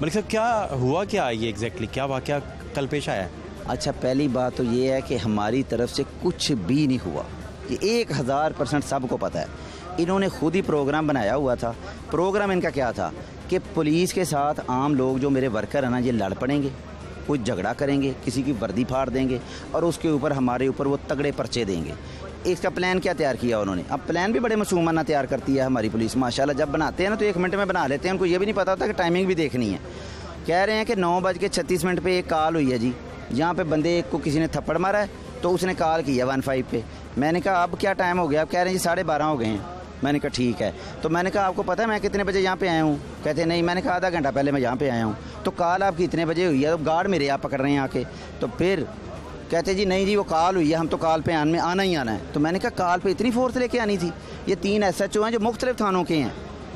मलिक साहब क्या हुआ, क्या ये एग्जैक्टली क्या वाक़या कल पेश आया है? अच्छा, पहली बात तो ये है कि हमारी तरफ से कुछ भी नहीं हुआ, ये 1000% सबको पता है। इन्होंने खुद ही प्रोग्राम बनाया हुआ था। प्रोग्राम इनका क्या था कि पुलिस के साथ आम लोग जो मेरे वर्कर हैं ना, ये लड़ पड़ेंगे, कोई झगड़ा करेंगे, किसी की वर्दी फाड़ देंगे और उसके ऊपर हमारे ऊपर वो तगड़े पर्चे देंगे। इसका प्लान क्या तैयार किया उन्होंने? अब प्लान भी बड़े मासूमाना तैयार करती है हमारी पुलिस माशाल्लाह। जब बनाते हैं ना तो 1 मिनट में बना लेते हैं, उनको ये भी नहीं पता होता कि टाइमिंग भी देखनी है। कह रहे हैं कि 9:36 पे एक कॉल हुई है जी, यहाँ पे बंदे को किसी ने थप्पड़ मारा है, तो उसने कॉल किया 15 पे। मैंने कहा अब क्या टाइम हो गया? अब कह रहे हैं जी 12:30 हो गए हैं। मैंने कहा ठीक है। तो मैंने कहा आपको पता है मैं कितने बजे यहाँ पे आया हूँ? कहते नहीं। मैंने कहा आधा घंटा पहले मैं यहाँ पे आया हूँ। तो कॉल आपकी इतने बजे हुई है, तो गार्ड मेरे यहाँ पकड़ रहे हैं आके। तो फिर कहते जी नहीं जी वो कॉल हुई है, हम तो कॉल पे आना ही आना है। तो मैंने कहा कॉल पे इतनी फोर्स लेके आनी थी? ये 3 SHO हैं जो मुख्तलिफ थानों के हैं,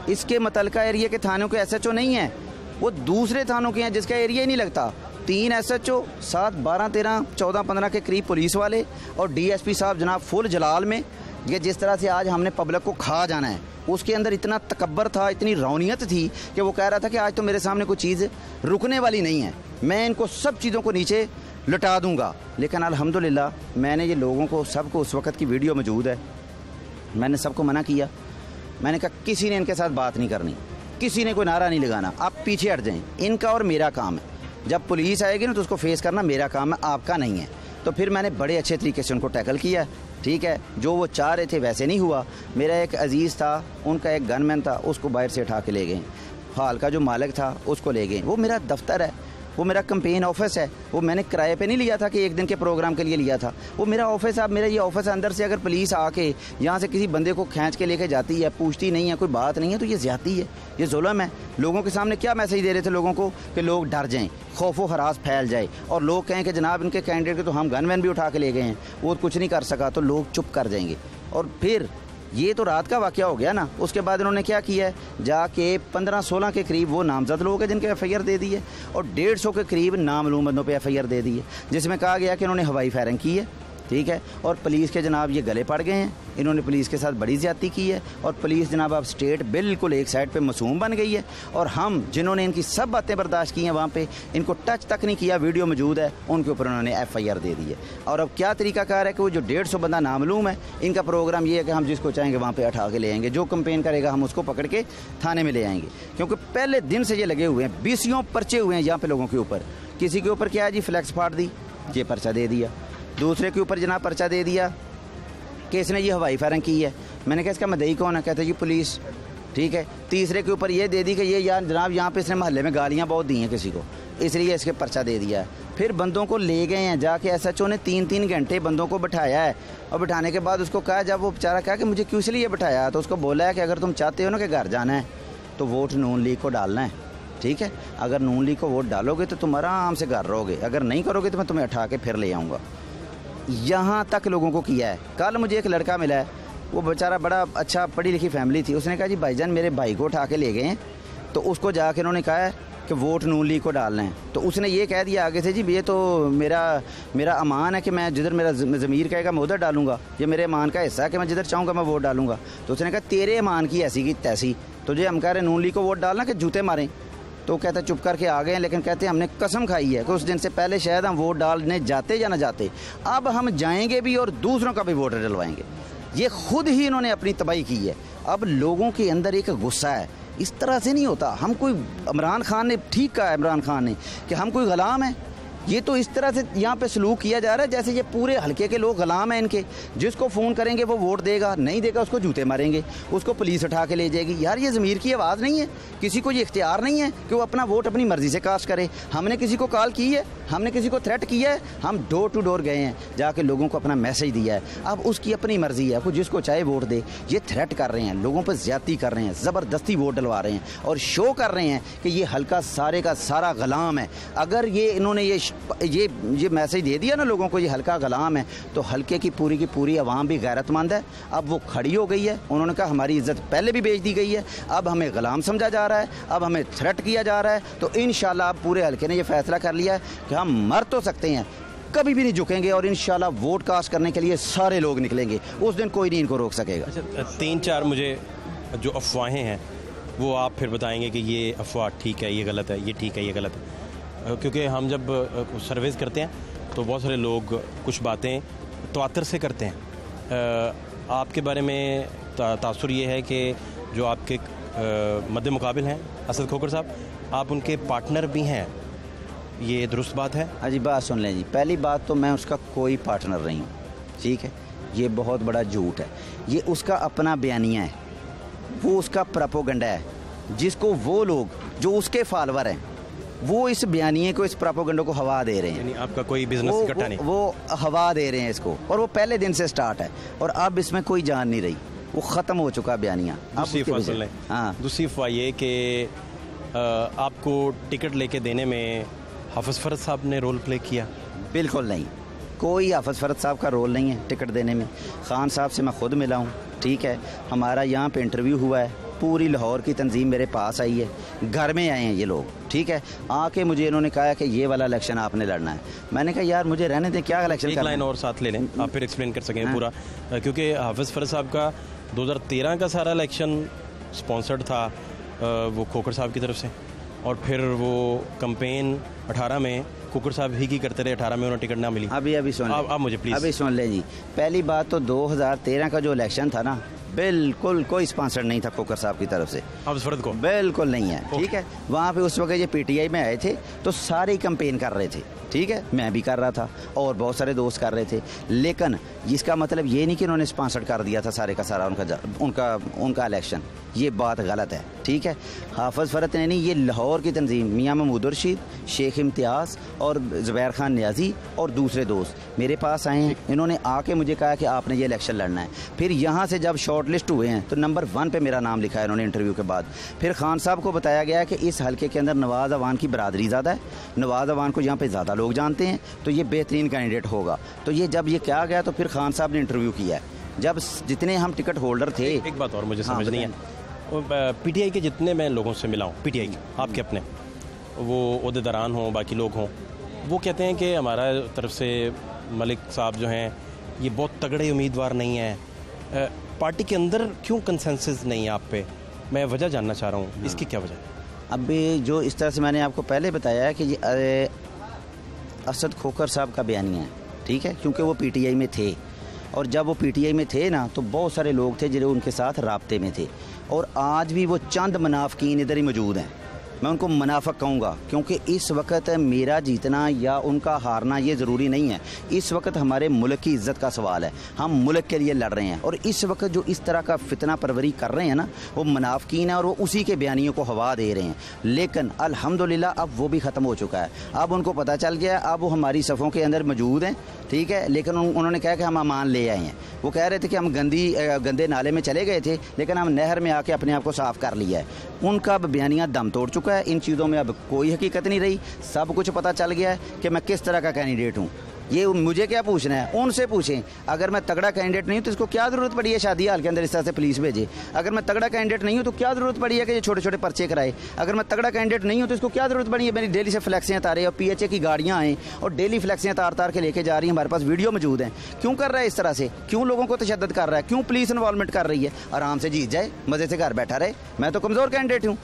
इसके मुतलका एरिया के थानों के SHO नहीं है, वो दूसरे थानों के हैं जिसका एरिया ही नहीं लगता। 3 SHO, 7, 12, 13, 14, 15 के करीब पुलिस वाले और DSP साहब जनाब फुल जलाल में। ये जिस तरह से आज हमने पब्लिक को खा जाना है, उसके अंदर इतना तकब्बर था, इतनी रौनियत थी कि वो कह रहा था कि आज तो मेरे सामने कोई चीज़ रुकने वाली नहीं है, मैं इनको सब चीज़ों को नीचे लुटा दूंगा। लेकिन अल्हम्दुलिल्लाह मैंने ये लोगों को सबको, उस वक़्त की वीडियो मौजूद है, मैंने सबको मना किया। मैंने कहा किसी ने इनके साथ बात नहीं करनी, किसी ने कोई नारा नहीं लगाना, आप पीछे हट जाएं, इनका और मेरा काम है। जब पुलिस आएगी ना तो उसको फेस करना मेरा काम है, आपका नहीं है। तो फिर मैंने बड़े अच्छे तरीके से उनको टैकल किया। ठीक है, जो वो चाह रहे थे वैसे नहीं हुआ। मेरा एक अजीज़ था, उनका एक गनमैन था, उसको बाहर से उठा के ले गए। हॉल का जो मालिक था उसको ले गए। वो मेरा दफ्तर है, वो मेरा कंपेन ऑफिस है, वो मैंने किराए पे नहीं लिया था कि एक दिन के प्रोग्राम के लिए लिया था, वो मेरा ऑफिस है। अब मेरा ये ऑफिस अंदर से अगर पुलिस आके यहाँ से किसी बंदे को खींच के लेके जाती है, पूछती नहीं है, कोई बात नहीं है, तो ये ज़्यादती है, ये जुल्म है। लोगों के सामने क्या मैसेज दे रहे थे लोगों को कि लोग डर जाएं, खौफो हरास फैल जाए और लोग कहें कि जनाब इनके कैंडिडेट के तो हम गनमैन भी उठा के ले गए हैं, वो कुछ नहीं कर सका, तो लोग चुप कर जाएंगे। और फिर ये तो रात का वाक़या हो गया ना। उसके बाद इन्होंने क्या किया है, जाके 15-16 के करीब वो नामजद लोग हैं जिनके FIR दे दी है और 150 के करीब नामालूम बंदों पे FIR दे दी है, जिसमें कहा गया कि इन्होंने हवाई फायरिंग की है। ठीक है, और पुलिस के जनाब ये गले पड़ गए हैं, इन्होंने पुलिस के साथ बड़ी ज़्यादती की है और पुलिस जनाब अब स्टेट बिल्कुल एक साइड पे मासूम बन गई है। और हम जिन्होंने इनकी सब बातें बर्दाश्त की हैं वहाँ पे इनको टच तक नहीं किया, वीडियो मौजूद है, उनके ऊपर उन्होंने FIR दे दी है। और अब क्या तरीकाकार है कि वो जो 150 बंदा नामालूम है, इनका प्रोग्राम ये है कि हम जिसको चाहेंगे वहाँ पर उठा के ले आएंगे, जो कंपेन करेगा हम उसको पकड़ के थाने में ले आएंगे। क्योंकि पहले दिन से ये लगे हुए हैं, 20 पर्चे हुए हैं यहाँ पर लोगों के ऊपर। किसी के ऊपर क्या है जी, फ्लैक्स फाड़ दी, ये पर्चा दे दिया। दूसरे के ऊपर जनाब पर्चा दे दिया कि इसने ये हवाई फायरिंग की है। मैंने कहा इसका मदई कौन है? कहते जी पुलिस। ठीक है, तीसरे के ऊपर ये दे दी कि ये यार जनाब यहाँ पे इसने मोहल्ले में गालियाँ बहुत दी हैं किसी को, इसलिए इसके पर्चा दे दिया है। फिर बंदों को ले गए हैं जाके, SHO ने 3-3 घंटे बंदों को बिठाया है और बिठाने के बाद उसको कहा, जब वो बेचारा कहा कि मुझे क्यों इसलिए बिठाया, तो उसको बोला है कि अगर तुम चाहते हो ना कि घर जाना है तो वोट नून लीग को डालना है। ठीक है, अगर नून लीग को वोट डालोगे तो तुम आराम से घर रहोगे, अगर नहीं करोगे तो मैं तुम्हें उठा के फिर ले आऊँगा। यहाँ तक लोगों को किया है। कल मुझे एक लड़का मिला है, वो बेचारा बड़ा अच्छा पढ़ी लिखी फैमिली थी, उसने कहा जी भाईजान मेरे भाई को उठा के ले गए हैं, तो उसको जाके उन्होंने कहा है कि वोट नून लीग को डालना है। तो उसने ये कह दिया आगे से जी ये तो मेरा अमान है कि मैं जिधर मेरा ज़मीर कहेगा मैं उधर डालूंगा, ये मेरे अमान का हिस्सा है कि मैं जिधर चाहूँगा मैं वोट डालूंगा। तो उसने कहा तेरे अमान की ऐसी की तैसी, तुझे हम कह रहे नून लीग को वोट डालना कि जूते मारें। तो कहते चुप करके आ गए हैं, लेकिन कहते हमने कसम खाई है कि उस दिन से पहले शायद हम वोट डालने जाते या ना जाते, अब हम जाएंगे भी और दूसरों का भी वोट डलवाएंगे। ये खुद ही इन्होंने अपनी तबाही की है। अब लोगों के अंदर एक गुस्सा है, इस तरह से नहीं होता। हम कोई, इमरान खान ने ठीक कहा है, इमरान खान ने, कि हम कोई गुलाम हैं। ये तो इस तरह से यहाँ पे सलूक किया जा रहा है जैसे ये पूरे हल्के के लोग गुलाम हैं इनके, जिसको फ़ोन करेंगे वो वोट देगा, नहीं देगा उसको जूते मारेंगे, उसको पुलिस उठा के ले जाएगी। यार ये ज़मीर की आवाज़ नहीं है, किसी को ये इख्तियार नहीं है कि वो अपना वोट अपनी मर्ज़ी से कास्ट करे। हमने किसी को कॉल की है, हमने किसी को थ्रेट किया है, हम डोर टू डोर गए हैं, जाके लोगों को अपना मैसेज दिया है। अब उसकी अपनी मर्ज़ी है, वो जिसको चाहे वोट दे। ये थ्रेट कर रहे हैं, लोगों पर ज़्यादती कर रहे हैं, ज़बरदस्ती वोट डलवा रहे हैं और शो कर रहे हैं कि ये हल्का सारे का सारा गुलाम है। अगर ये इन्होंने ये मैसेज दे दिया ना लोगों को ये हल्का गुलाम है, तो हल्के की पूरी आवाम भी गैरतमंद है। अब वो खड़ी हो गई है, उन्होंने कहा हमारी इज्जत पहले भी बेच दी गई है, अब हमें गुलाम समझा जा रहा है, अब हमें थ्रेट किया जा रहा है। तो इंशाल्लाह अब पूरे हल्के ने ये फैसला कर लिया है कि हम मर तो सकते हैं, कभी भी नहीं झुकेंगे और इंशाल्लाह वोट कास्ट करने के लिए सारे लोग निकलेंगे, उस दिन कोई नहीं इनको रोक सकेगा। अच्छा, 3-4 मुझे जो अफवाहें हैं वो आप फिर बताएंगे कि ये अफवाह ठीक है, ये गलत है, ये ठीक है, ये गलत है। क्योंकि हम जब सर्वेज़ करते हैं तो बहुत सारे लोग कुछ बातें तवातर से करते हैं। आपके बारे में तासुर ये है कि जो आपके मद्दे मुकाबिल हैं असद खोखर साहब, आप उनके पार्टनर भी हैं, ये दुरुस्त बात है? हाँ जी, बात सुन लें जी। पहली बात तो मैं उसका कोई पार्टनर नहीं हूँ, ठीक है। ये बहुत बड़ा झूठ है, ये उसका अपना बयानिया है, वो उसका प्रोपेगेंडा है, जिसको वो लोग जो उसके फॉलोअर हैं वो इस बयानिए को, इस प्रोपेगेंडा को हवा दे रहे हैं। यानी आपका कोई बिजनेस इकट्ठा नहीं? वो हवा दे रहे हैं इसको, और वो पहले दिन से स्टार्ट है, और अब इसमें कोई जान नहीं रही, वो ख़त्म हो चुका बयानिया। दूसरी अफवाह ये कि आपको टिकट लेके देने में हाफिज़ फ़रद साहब ने रोल प्ले किया? बिल्कुल नहीं, कोई हाफिज़ फ़रद साहब का रोल नहीं है टिकट देने में। खान साहब से मैं ख़ुद मिला हूँ, ठीक है। हमारा यहाँ पे इंटरव्यू हुआ है, पूरी लाहौर की तंजीम मेरे पास आई है, घर में आए हैं ये लोग, ठीक है। आके मुझे इन्होंने कहा कि ये वाला इलेक्शन आपने लड़ना है। मैंने कहा यार मुझे रहने दें, क्या इलेक्शन एक लाइन और साथ ले लें, आप फिर एक्सप्लेन कर सकें पूरा, क्योंकि हाफिज़ फ़रद साहब का 2013 का सारा इलेक्शन स्पॉन्सर्ड था वो खोखर साहब की तरफ से, और फिर वो कैंपेन 18 में खोखर साहब ही की करते रहे, 18 में उन्हें टिकट ना मिली। अभी सुन लें, आप मुझे प्लीज़ अभी सुन लें जी। पहली बात तो 2013 का जो इलेक्शन था ना, बिल्कुल कोई स्पॉन्सर नहीं था खोखर साहब की तरफ से, हाफिज़ फ़रद को बिल्कुल नहीं है, ठीक है। वहाँ पे उस वक्त ये पीटीआई में आए थे तो सारे ही कैंपेन कर रहे थे, ठीक है। मैं भी कर रहा था और बहुत सारे दोस्त कर रहे थे, लेकिन इसका मतलब ये नहीं कि उन्होंने स्पॉन्सर कर दिया था सारे का सारा उनका इलेक्शन। ये बात गलत है, ठीक है। हाफिज़ फ़रद ने नहीं, ये लाहौर की तंजीम मियाँ महमूद रशीद, शेख इम्तियाज़ और ज़ुबैर खान न्याजी और दूसरे दोस्त मेरे पास आए हैं। इन्होंने आके मुझे कहा कि आपने ये इलेक्शन लड़ना है। फिर यहाँ से जब शॉर्ट लिस्ट हुए हैं तो नंबर 1 पे मेरा नाम लिखा है इन्होंने इंटरव्यू के बाद। फिर खान साहब को बताया गया कि इस हल्के के अंदर नवाज़ अवान की बरादरी ज़्यादा है, नवाज़ अवान को यहाँ पे ज़्यादा लोग जानते हैं, तो ये बेहतरीन कैंडिडेट होगा। तो ये जब ये क्या गया तो फिर खान साहब ने इंटरव्यू किया है। जब जितने हम टिकट होल्डर थे, एक बात और मुझे समझ नहीं है, पीटीआई के जितने मैं लोगों से मिला हूँ, पीटीआई के आपके अपने, वो ओहदेदारान हों, बाकी लोग हों, वो कहते हैं कि हमारा तरफ से मलिक साहब जो हैं ये बहुत तगड़े उम्मीदवार नहीं हैं। पार्टी के अंदर क्यों कंसेंसस नहीं है आप पे? मैं वजह जानना चाह रहा हूँ, इसकी क्या वजह? अभी जो इस तरह से मैंने आपको पहले बताया है कि ये असद खोखर साहब का बयानिया है, ठीक है, क्योंकि वो पीटीआई में थे, और जब वो पीटीआई में थे ना तो बहुत सारे लोग थे जो उनके साथ राब्ते में थे, और आज भी वो चंद मुनाफिकीन इधर ही मौजूद हैं। मैं उनको मुनाफिक कहूँगा, क्योंकि इस वक्त मेरा जीतना या उनका हारना ये ज़रूरी नहीं है। इस वक्त हमारे मुल्क की इज़्ज़त का सवाल है, हम मुल्क के लिए लड़ रहे हैं, और इस वक्त जो इस तरह का फितना परवरी कर रहे हैं ना, वो मुनाफिकीन है और वो उसी के बयानियों को हवा दे रहे हैं। लेकिन अल्हम्दुलिल्लाह अब वो भी ख़त्म हो चुका है, अब उनको पता चल गया, अब वो हमारी सफ़ों के अंदर मौजूद हैं, ठीक है। लेकिन उन्होंने कहा कि हम अमान ले आए हैं। वो कह रहे थे कि हम गंदे नाले में चले गए थे, लेकिन हम नहर में आके अपने आप को साफ़ कर लिया है। उनका अब बयानिया दम तोड़ चुका है, इन चीज़ों में अब कोई हकीकत नहीं रही, सब कुछ पता चल गया है कि मैं किस तरह का कैंडिडेट हूँ। ये मुझे क्या पूछना है, उनसे पूछें। अगर मैं तगड़ा कैंडिडेट नहीं हूँ तो इसको क्या ज़रूरत पड़ी है शादी हाल के अंदर इस तरह से पुलिस भेजे? अगर मैं तगड़ा कैंडिडेट नहीं हूँ तो क्या ज़रूरत पड़ी है कि ये छोटे छोटे पर्चे कराए? अगर मैं तगड़ा कैंडिडेट नहीं हूँ तो इसको क्या ज़रूरत पड़ी है मेरी डेली से फ्लैक्सें तारे और पीएचए की गाड़ियाँ आएँ और डेली फ्लैक्सें तार के लेके जा रही हैं, हमारे पास वीडियो मौजूद हैं। क्यों कर रहा है इस तरह से? क्यों लोगों को तशद्दुद कर रहा है? क्यों पुलिस इन्वॉल्वमेंट कर रही है? आराम से जीत जाए, मज़े से घर बैठा रहे। मैं तो कमज़ोर कैंडिडेट हूँ।